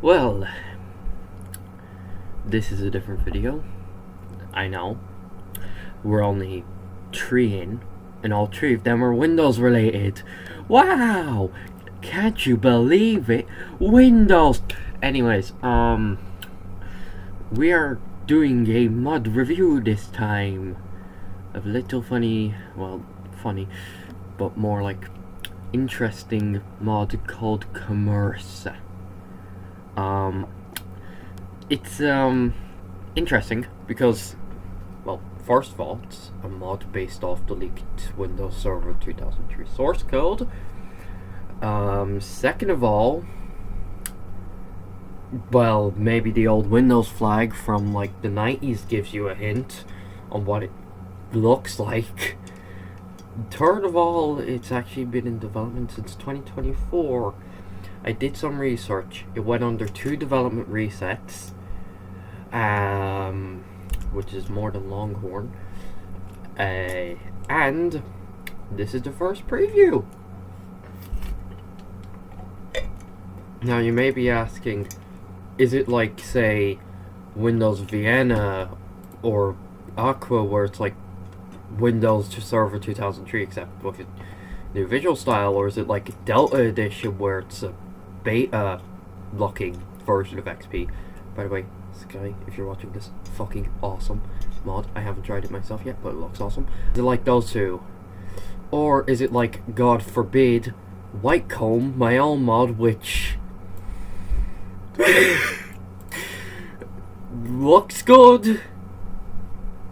Well, this is a different video. I know. We're only 3 in, and all 3 of them are Windows related. Wow! Can't you believe it? Windows! Anyways, we are doing a mod review this time of a little funny, well, funny, but more like interesting mod called Commerce. It's interesting because, well, first of all, it's a mod based off the leaked Windows Server 2003 source code. Second of all, well, maybe the old Windows flag from like the 90s gives you a hint on what it looks like. Third of all, it's actually been in development since 2024. I did some research. It went under 2 development resets, which is more than Longhorn. And this is the first preview. Now you may be asking, is it like, say, Windows Vienna or Aqua, where it's like Windows to Server 2003 except with a new visual style, or is it like Delta Edition where it's a beta looking version of XP? By the way, Sky, if you're watching this, fucking awesome mod. I haven't tried it myself yet, but it looks awesome. Is it like those two? Or is it like, God forbid, Whitecomb, my own mod, which looks good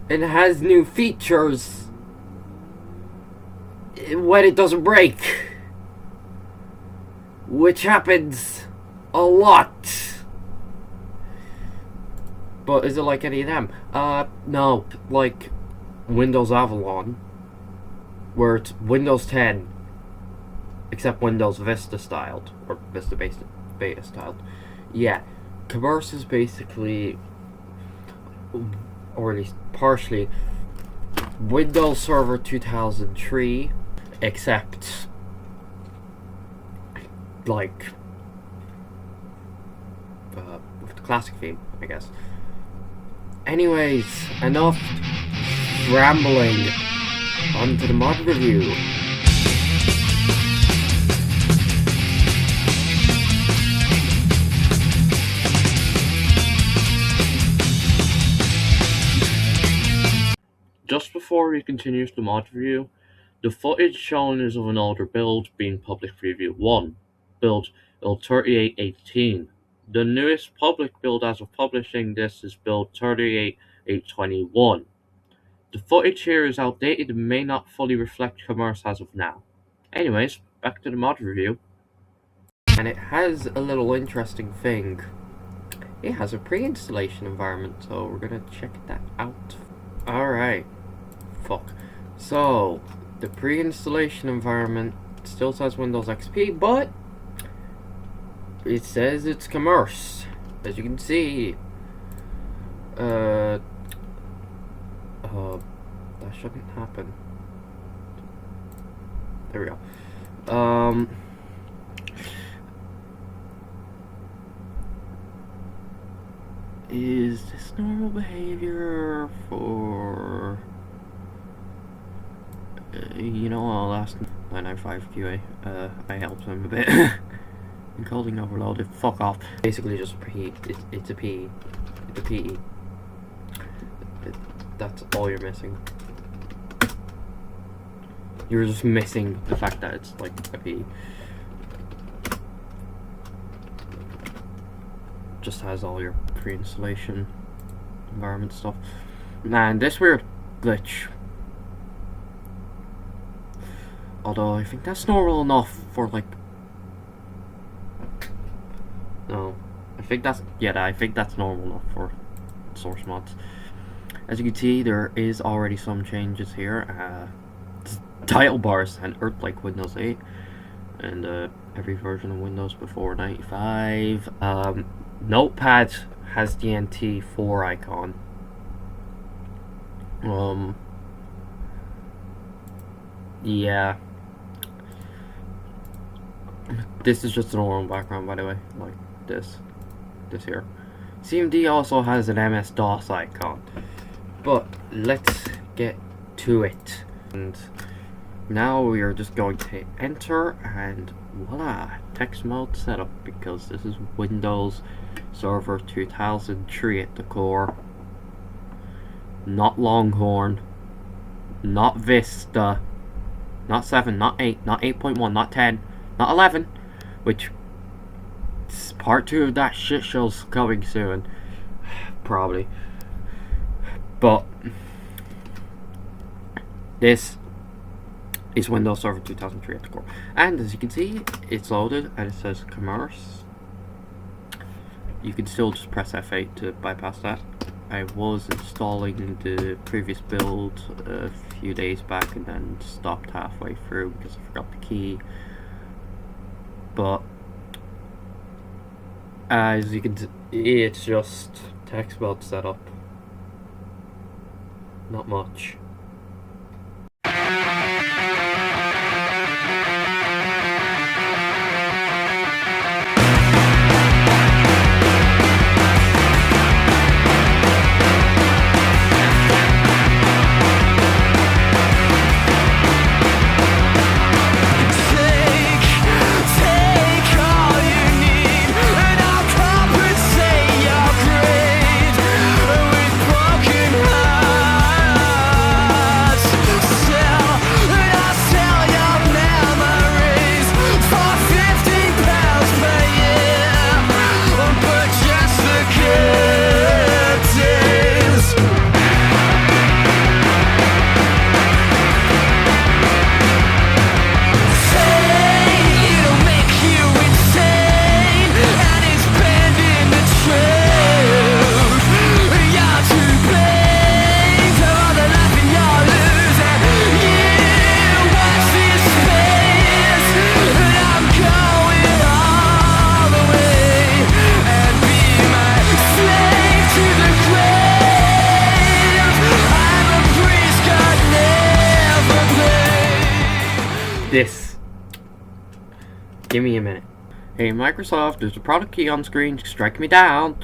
and has new features when it doesn't break, which happens a lot. But is it like any of them? No, like Windows Avalon, where it's Windows 10 except Windows Vista styled, or Vista based beta styled. Yeah, Commerce is basically, or at least partially, Windows Server 2003, except like with the classic theme, I guess. Anyways, enough rambling. On to the mod review. Just before we continue the mod review, the footage shown is of an older build, being public preview 1, build 3818. The newest public build as of publishing this is build 38821. The footage here is outdated and may not fully reflect Commerce as of now. Anyways, back to the mod review. And it has a little interesting thing. It has a pre-installation environment, so we're gonna check that out. Alright. Fuck. So, the pre-installation environment still says Windows XP, but it says it's Commerce. As you can see, that shouldn't happen. There we go. Is this normal behavior for... you know, I'll ask 995 QA. I helped him a bit. Encoding overloaded. Fuck off. Basically just preheat. It's a PE. It's a PE. That's all you're missing. You're just missing the fact that it's like a PE. Just has all your pre-installation environment stuff. Man, this weird glitch. Although I think that's normal enough for like... No. I think that's normal enough for source mods. As you can see, there is already some changes here. Title bars and Earth like Windows 8 and every version of Windows before 95. Notepad has the NT4 icon. Yeah. This is just a normal background, by the way, like this. this here. CMD also has an MS-DOS icon, but let's get to it. And now we are just going to hit enter, and voila, text mode setup, because this is Windows Server 2003 at the core. Not Longhorn, not Vista, not 7, not 8, not 8.1, not 10, not 11, which part 2 of that shit show's coming soon, probably. But this is Windows Server 2003 at the core, and as you can see, it's loaded and it says commerce. You can still just press F8 to bypass that. I was installing the previous build a few days back and then stopped halfway through because I forgot the key. But as you can see, it's just text mode setup. Not much. This. Give me a minute. Hey Microsoft, there's a product key on screen, strike me down.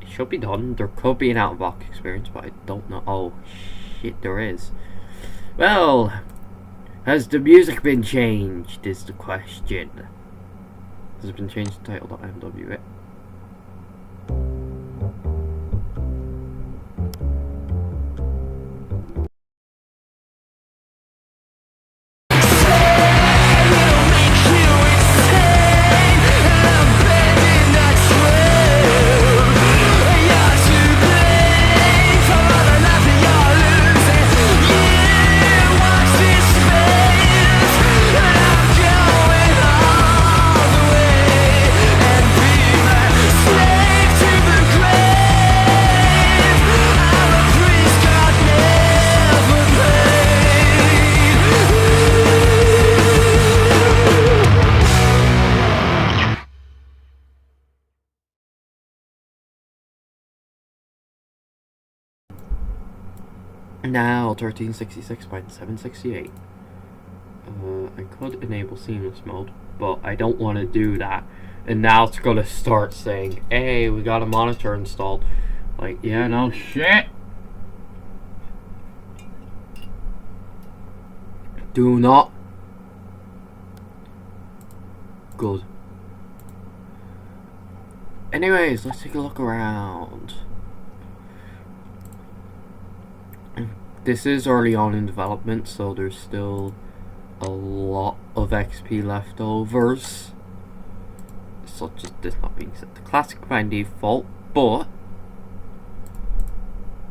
Should be done. There could be an out-of-box experience, but I don't know. Oh shit, there is. Well, has the music been changed is the question. Has it been changed to title.mw? Be my Now 1366 by 768. I could enable seamless mode, but I don't want to do that. And now it's gonna start saying, "Hey, we got a monitor installed." Like, yeah, no shit. Do not. Good. Anyways, let's take a look around. This is early on in development, so there's still a lot of XP leftovers, such as this not being set to classic by default, but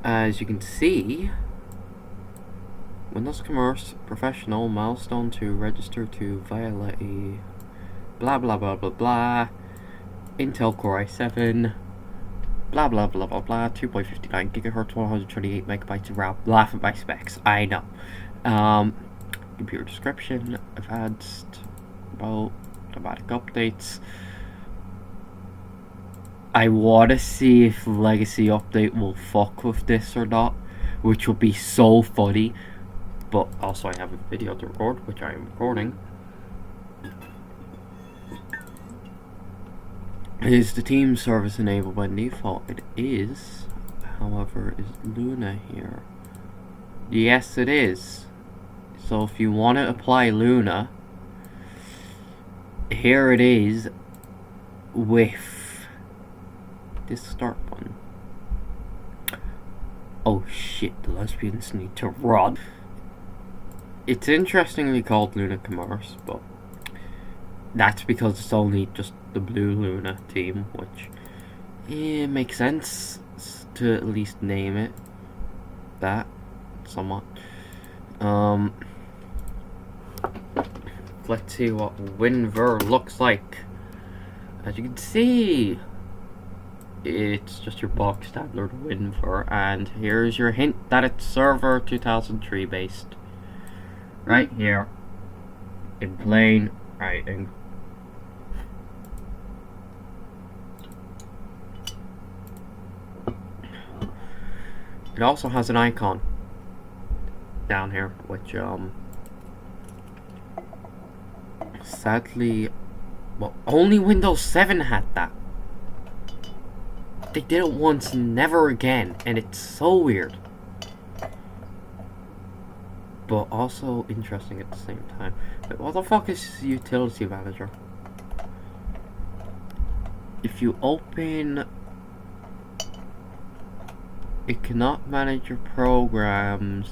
as you can see, Windows Commerce Professional Milestone 2 register to Violet blah blah blah blah blah Intel Core i7 blah blah blah blah blah 2.59 gigahertz 128 megabytes of RAM. Laugh at my specs, I know. Computer description, advanced, about automatic updates. I want to see if Legacy Update will fuck with this or not, which will be so funny. But also I have a video to record, which I am recording. Is the team service enabled by default? It is. However, is Luna here? Yes, it is. So if you want to apply Luna, here it is with this start button. Oh shit, the lesbians need to run. It's interestingly called Luna Commerce, but that's because it's only just the Blue Luna team, which makes sense to at least name it that somewhat. Let's see what WinVer looks like. As you can see, it's just your box standard WinVer, and here's your hint that it's server 2003 based. Right here, in plain writing. It also has an icon down here, which sadly, well, only Windows 7 had that. They did it once, never again, and it's so weird. But also interesting at the same time. Wait, what the fuck is Utility Manager? If you open... It cannot manage your programs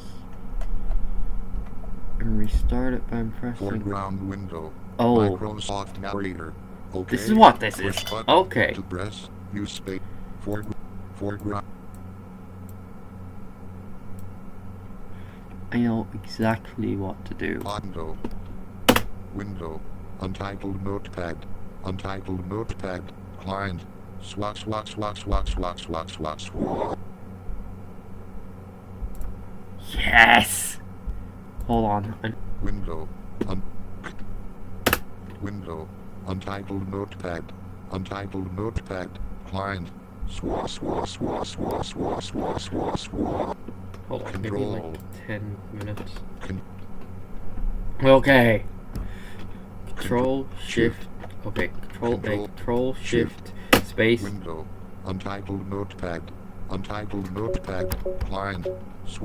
and restart it by pressing... Foreground window. Oh. Microsoft Narrator. Okay. This is what this is. Okay. To press, use space. Foreground. I know exactly what to do. Window. Untitled notepad. Untitled notepad. Client. Swat. Yes! Hold on. Window. Window. Untitled notepad. Untitled notepad. Client. Swat. Hold on, maybe Control. like 10 minutes. Okay. Control, Shift. Okay, Control, Shift, space. Window. Untitled notepad. Untitled notepad. Client. The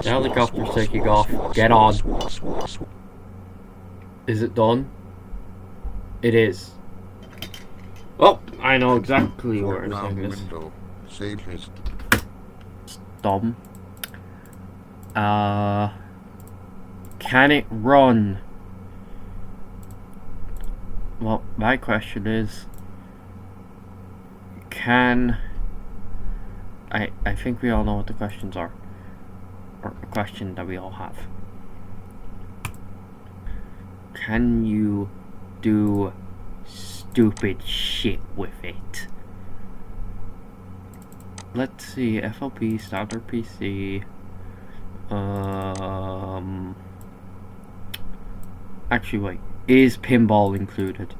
helicopter's taking off. Get on. Is it done? It is. Well, I know exactly where it's going. Window. Save his. Dumb. Can it run? Well, my question is, can... I think we all know what the questions are. Or a question that we all have. Can you do stupid shit with it? Let's see, FLP, standard PC. Actually, wait. Is pinball included?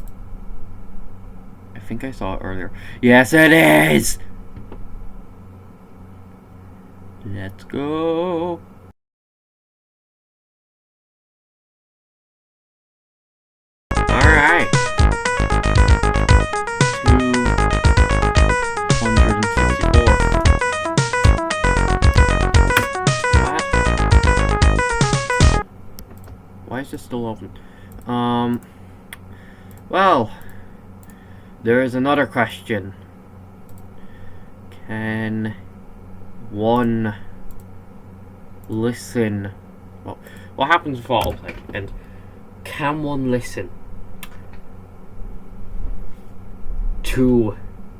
think I saw it earlier. Yes, it is! Let's go! Alright! 264. What? Why is this still open? Well, there is another question. Can one listen? Well, what happens with autoplay? And can one listen to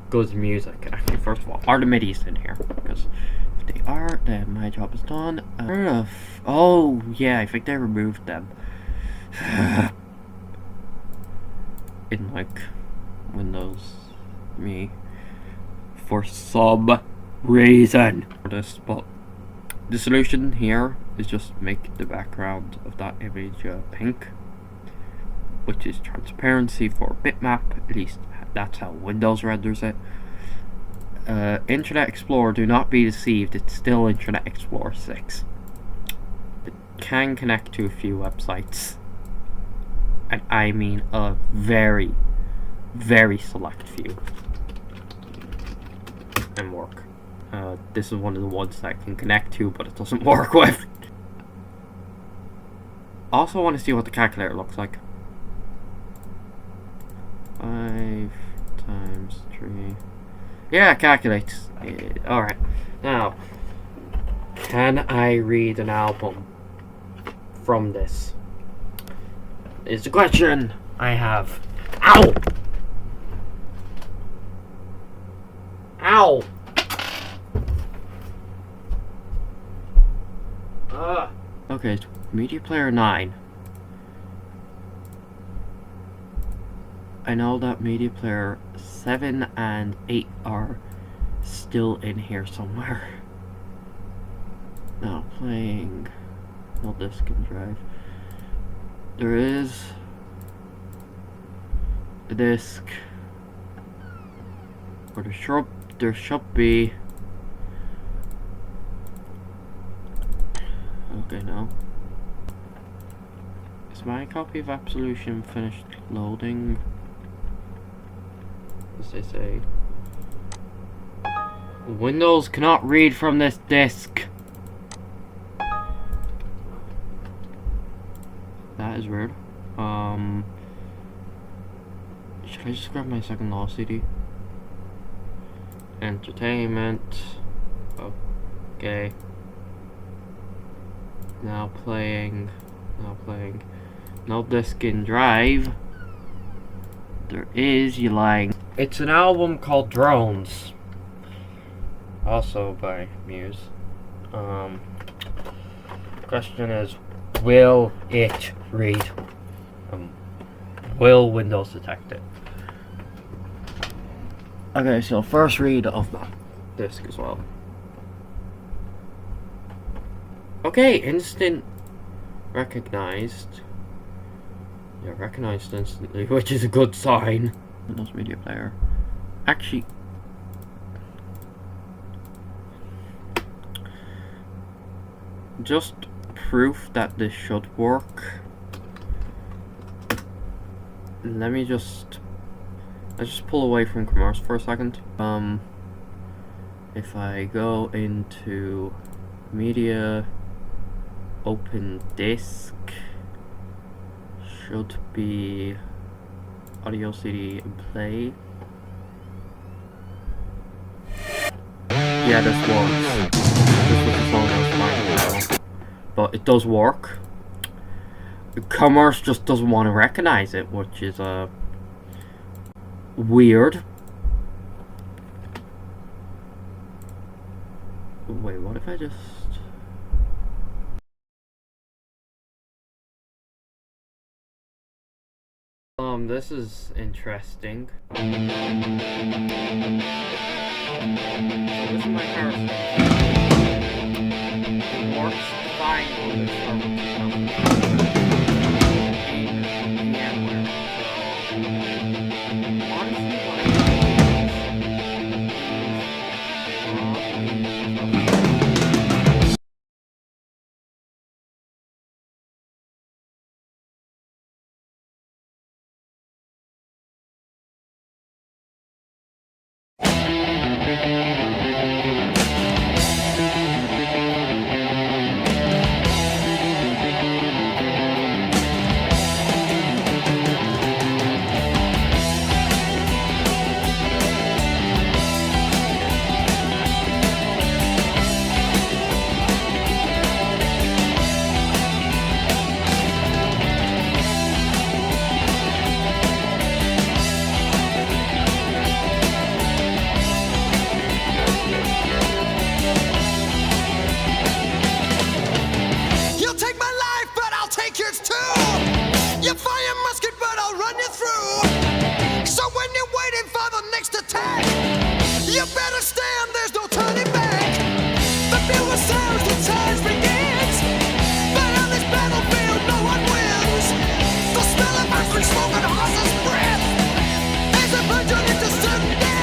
good music? Actually, first of all, are the MIDIs in here? Because if they are, then my job is done. Oh, yeah, I think they removed them. In like Windows Me for some reason. But the solution here is just make the background of that image pink, which is transparency for bitmap. At least that's how Windows renders it. Internet Explorer, do not be deceived, it's still Internet Explorer 6. It can connect to a few websites, and I mean a very, very select few, and work. This is one of the ones that I can connect to, but it doesn't work with. Also want to see what the calculator looks like. 5 times 3. Yeah, it calculates. Alright. Now, can I read an album from this? Is the question I have. Ow! Ow! Okay, it's Media Player 9. I know that Media Player 7 and 8 are still in here somewhere. Now playing. No disk and drive. There is a disk. Or there should be. Okay, now. Is my copy of Absolution finished loading? As they say. Windows cannot read from this disk. That is weird. Should I just grab my second law CD? Entertainment. Okay. Now playing. No disk in drive. There is, you lying. It's an album called Drones. Also by Muse. Question is, will it read? Will Windows detect it? Okay, so first read of that disk as well. Okay, instant recognized. Yeah, recognized instantly, which is a good sign. Windows Media Player. Actually, just proof that this should work. Let's just pull away from commerce for a second. If I go into media, open disk, should be audio CD and play. Yeah, this works. This was the song I was fine, but it does work. Commerce just doesn't want to recognize it, which is weird. Wait, what if I just... this is interesting. So this is my power station. It works fine on this VMware. So honestly, You better stand, there's no turning back. The bugle sounds, the charge begins. But on this battlefield, no one wins. The smell of ice smoke and horse's breath as a virgin into sudden death.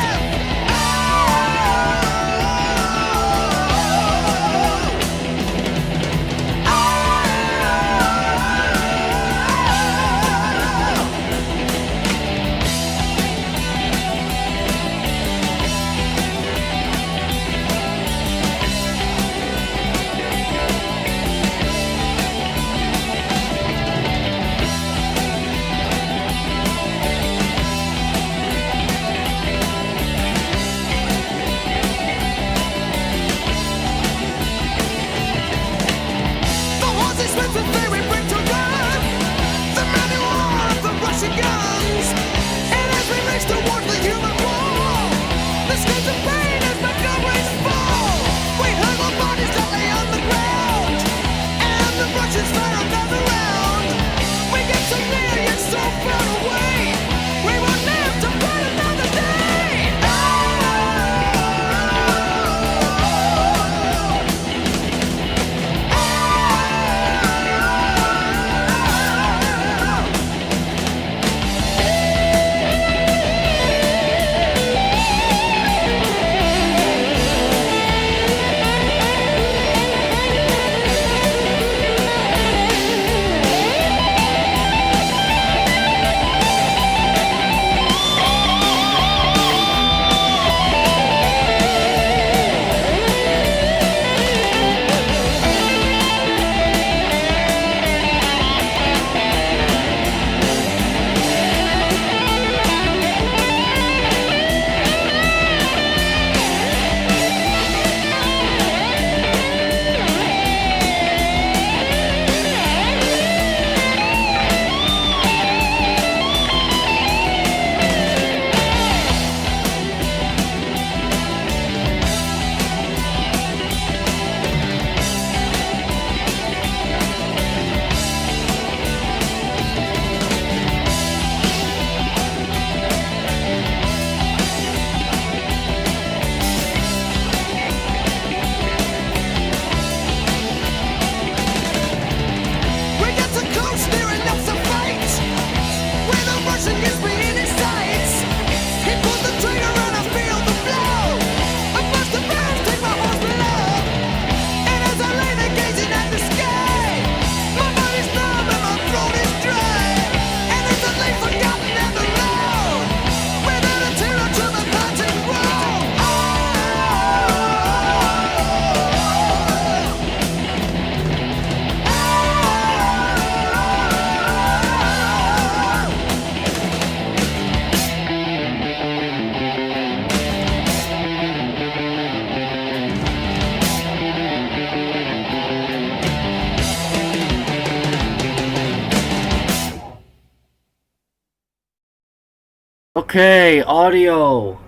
Okay, audio.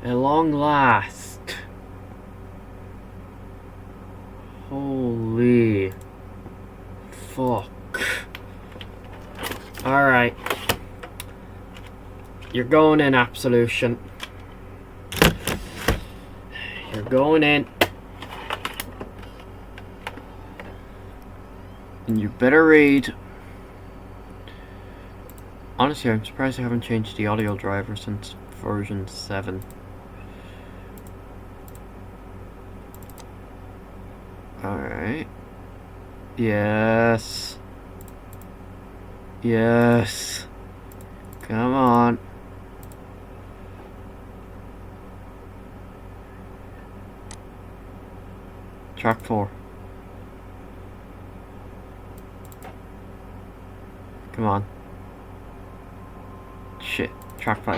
At long last. Holy fuck. Alright. You're going in, Absolution. You're going in. And you better read. Honestly, I'm surprised I haven't changed the audio driver since version 7. Alright. Yes. Yes. Come on. Track 4. Come on. Shit. Track 5.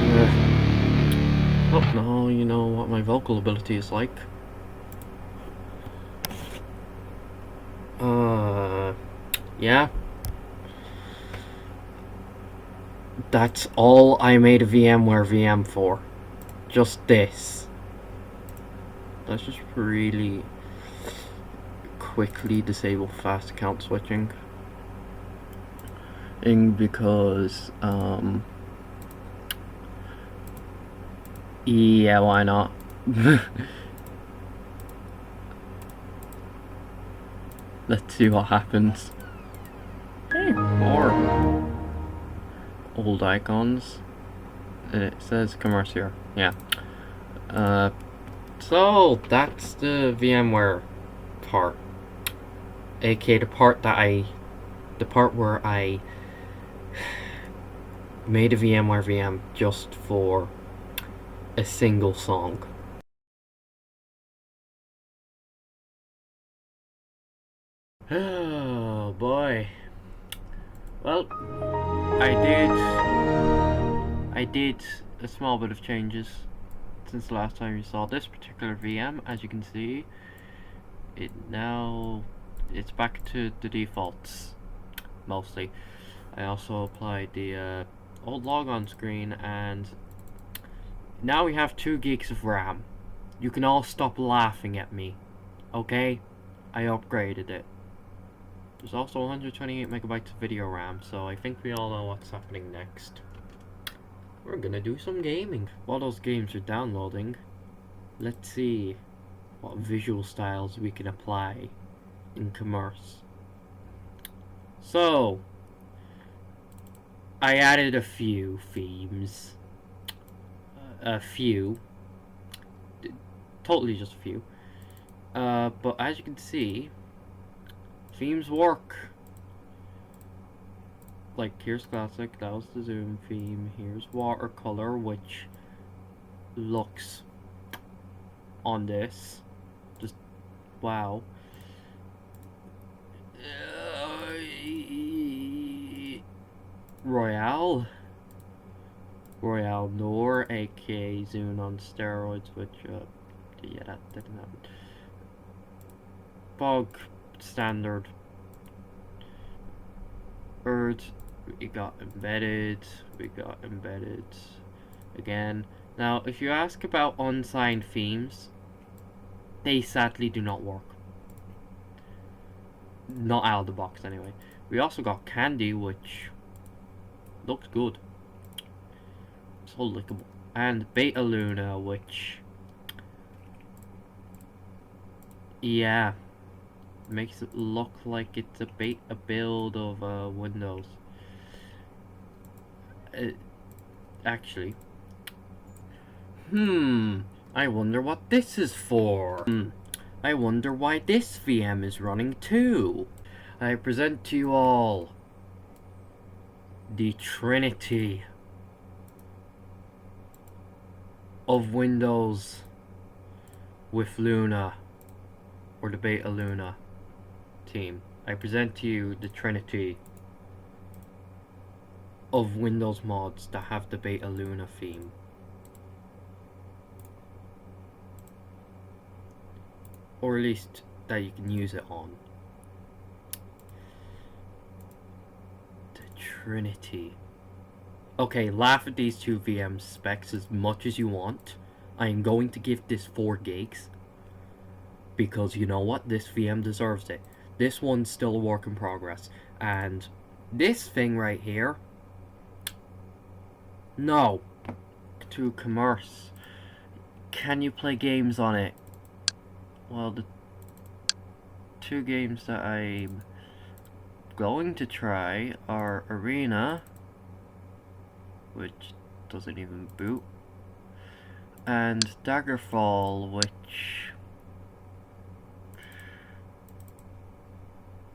Yeah. Oh, no, you know what my vocal ability is like. Yeah. That's all I made a VMware VM for. Just this. Let's just really quickly disable fast account switching. Because, yeah, why not? Let's see what happens. Hey, more old icons. It says commerce here. Yeah. So that's the VMware part, aka the part where I made a VMware VM just for a single song. Oh boy. Well, I did a small bit of changes since the last time you saw this particular VM. As you can see, it's back to the defaults mostly. I also applied the old logon screen, and now we have 2 gigs of RAM. You can all stop laughing at me, okay? I upgraded it. There's also 128 megabytes of video RAM, so I think we all know what's happening next. We're gonna do some gaming. While those games are downloading, let's see what visual styles we can apply in commerce. So, I added a few themes. A few. Totally just a few. But as you can see, themes work. Like, here's classic, that was the zoom theme. Here's watercolor, which looks on this just wow. Royale Noir, aka Zune on steroids, which yeah, that didn't happen. Bog standard. Bird, we got embedded again. Now, if you ask about unsigned themes, they sadly do not work. Not out of the box, anyway. We also got Candy, which looks good. So lickable. And Beta Luna, which, yeah, makes it look like it's a build of Windows. Actually, I wonder what this is for. I wonder why this VM is running too. I present to you all the Trinity of Windows with Luna, or the Beta Luna team. I present to you the Trinity of Windows mods that have the Beta Luna theme. Or at least that you can use it on. The Trinity. Okay, laugh at these 2 VM specs as much as you want. I am going to give this 4 gigs. Because you know what? This VM deserves it. This one's still a work in progress. And this thing right here, no. To commerce. Can you play games on it? Well, the 2 games that I'm going to try are Arena, which doesn't even boot, and Daggerfall, which,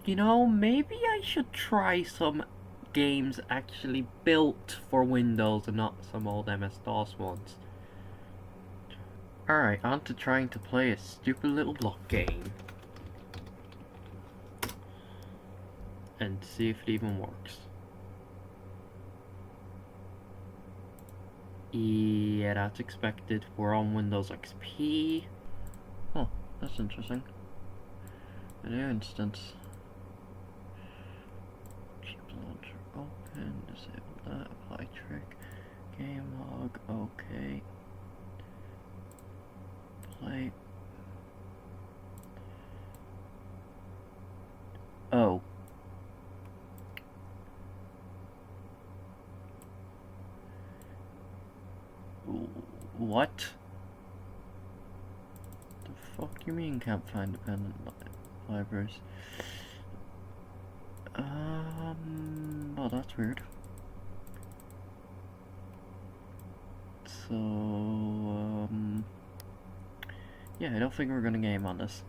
you know, maybe I should try some games actually built for Windows and not some old MS-DOS ones. Alright, on to trying to play a stupid little block game. And see if it even works. Yeah, that's expected. We're on Windows XP. Oh, that's interesting. A new instance. Keep the launcher and disable that. Apply trick. Game log. Okay. Play. Oh. What? The fuck you mean can't find dependent libraries? Well, that's weird. So, yeah, I don't think we're gonna game on this.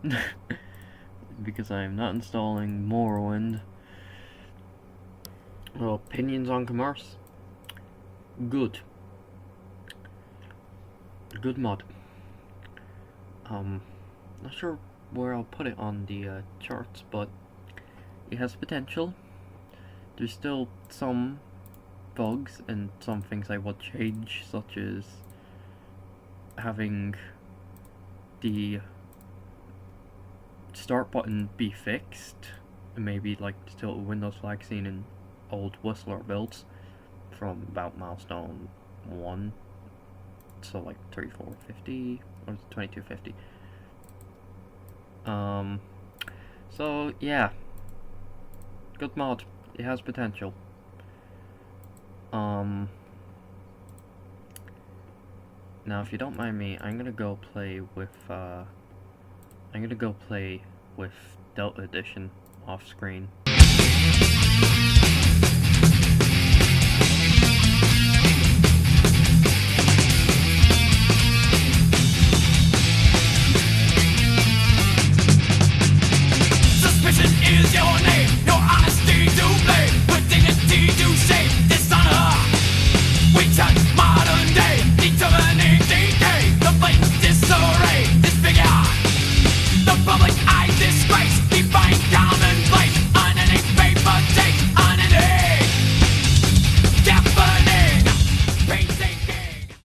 Because I'm not installing Morrowind. Well, opinions on commerce? Good. Good mod. Not sure where I'll put it on the charts, but it has potential. There's still some bugs and some things I would change, such as having the start button be fixed, and maybe like still a Windows flag seen in old Whistler builds from about milestone 1, so like 3450 or 2250. So yeah, good mod. It has potential. Now if you don't mind me, I'm gonna go play with Delta Edition off screen.